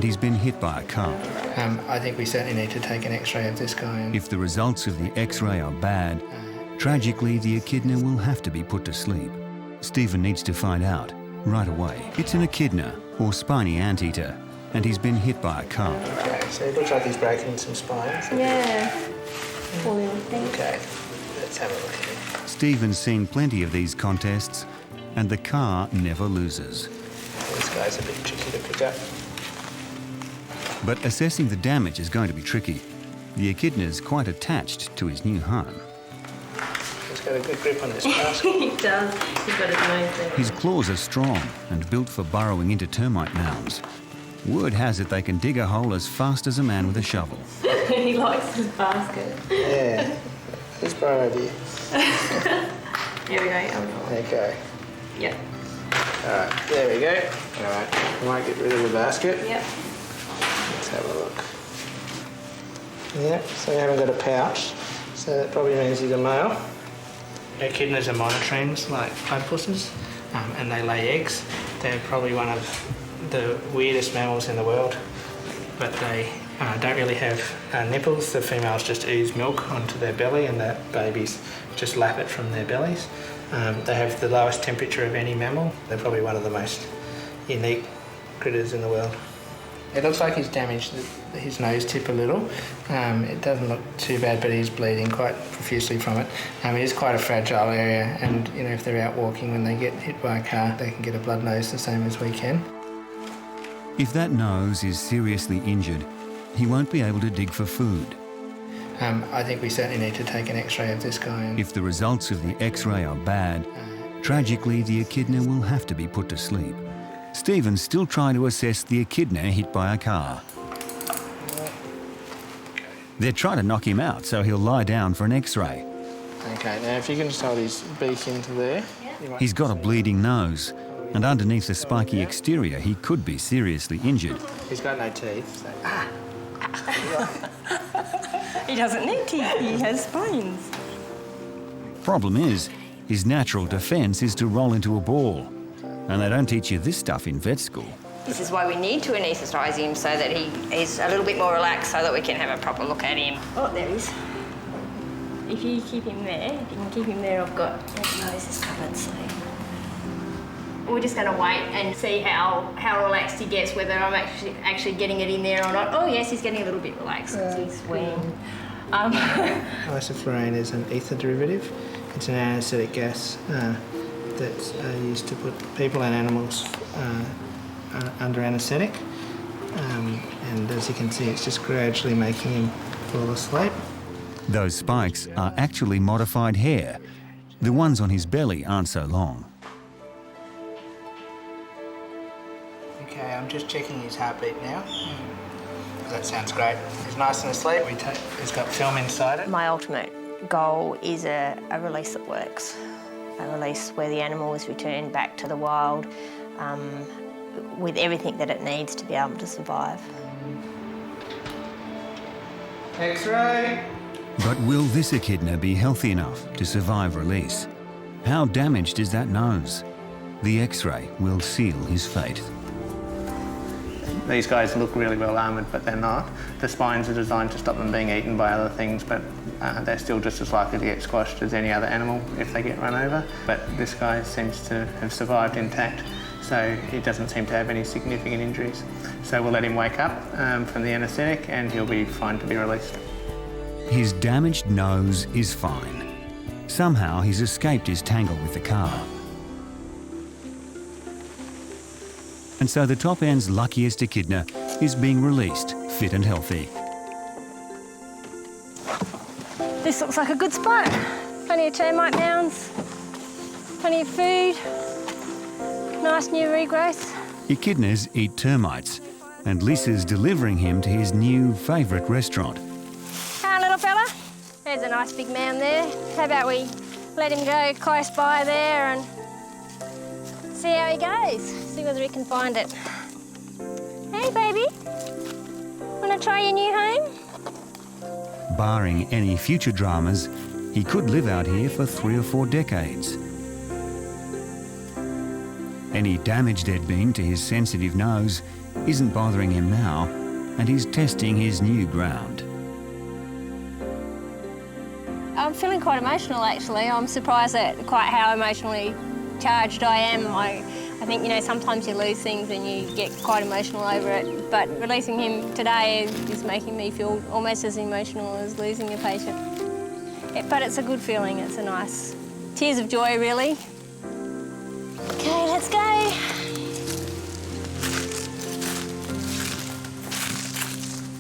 he's been hit by a car. I think we certainly need to take an X-ray of this guy. If the results of the X-ray are bad, tragically the echidna will have to be put to sleep. Stephen needs to find out right away. It's an echidna, or spiny anteater, and he's been hit by a car. Okay, so it looks like he's breaking some spines. Yeah. Poor little thing. Okay, let's have a look at it. Stephen's seen plenty of these contests, and the car never loses. This guy's a bit tricky to pick up. But assessing the damage is going to be tricky. The echidna's quite attached to his new home. He's got a good grip on this basket. He does. He's got his nose there. His claws are strong and built for burrowing into termite mounds. Word has it they can dig a hole as fast as a man with a shovel. He likes his basket. Yeah, let's borrow here. Here we go. Okay. Yep. All right, there we go. All right, we might get rid of the basket. Yep. Let's have a look. Yep, so we haven't got a pouch, so that probably means he's a male. Echidnas are monotremes, like platypuses, and they lay eggs. They're probably one of the weirdest mammals in the world, but they don't really have nipples. The females just ooze milk onto their belly and the babies just lap it from their bellies. They have the lowest temperature of any mammal. They're probably one of the most unique critters in the world. It looks like he's damaged his nose tip a little. It doesn't look too bad, but he's bleeding quite profusely from it. It is quite a fragile area, and you know, if they're out walking, when they get hit by a car, they can get a blood nose the same as we can. If that nose is seriously injured, he won't be able to dig for food. I think we certainly need to take an X-ray of this guy. If the results of the X-ray are bad, tragically the echidna will have to be put to sleep. Stephen's still trying to assess the echidna hit by a car. They're trying to knock him out, so he'll lie down for an X-ray. Okay, now if you can just hold his beak into there. He's got a bleeding nose, and underneath the spiky exterior, he could be seriously injured. He's got no teeth. So. He doesn't need teeth. He has spines. Problem is, his natural defence is to roll into a ball. And they don't teach you this stuff in vet school. This is why we need to anaesthetise him, so that he is a little bit more relaxed, so that we can have a proper look at him. Oh, there he is. If you keep him there, if you can keep him there, I've got his nose is covered, so... We're just going to wait and see how relaxed he gets, whether I'm actually getting it in there or not. Oh, yes, he's getting a little bit relaxed because he's weaned. Isoflurane is an ether derivative. It's an anaesthetic gas that's used to put people and animals under anaesthetic. And as you can see, it's just gradually making him fall asleep. Those spikes are actually modified hair. The ones on his belly aren't so long. Okay, I'm just checking his heartbeat now. That sounds great. He's nice and asleep. He's got film inside it. My ultimate goal is a release that works. A release where the animal is returned back to the wild with everything that it needs to be able to survive. X-ray! But will this echidna be healthy enough to survive release? How damaged is that nose? The X-ray will seal his fate. These guys look really well armoured, but they're not. The spines are designed to stop them being eaten by other things, but they're still just as likely to get squashed as any other animal if they get run over. But this guy seems to have survived intact, so he doesn't seem to have any significant injuries. So we'll let him wake up from the anaesthetic and he'll be fine to be released. His damaged nose is fine. Somehow he's escaped his tangle with the car. And so the top end's luckiest echidna is being released, fit and healthy. This looks like a good spot. Plenty of termite mounds, plenty of food, nice new regrowth. Echidnas eat termites, and Lisa's delivering him to his new favourite restaurant. Hi, little fella. There's a nice big mound there. How about we let him go close by there and see how he goes, see whether he can find it. Hey, baby. Want to try your new home? Barring any future dramas, he could live out here for 3 or 4 decades. Any damage there'd been to his sensitive nose, isn't bothering him now, and he's testing his new ground. I'm feeling quite emotional, actually. I'm surprised at quite how emotionally charged I am. I think, you know, sometimes you lose things and you get quite emotional over it, but releasing him today is making me feel almost as emotional as losing a patient. But it's a good feeling. It's a nice tears of joy, really. Okay, let's go.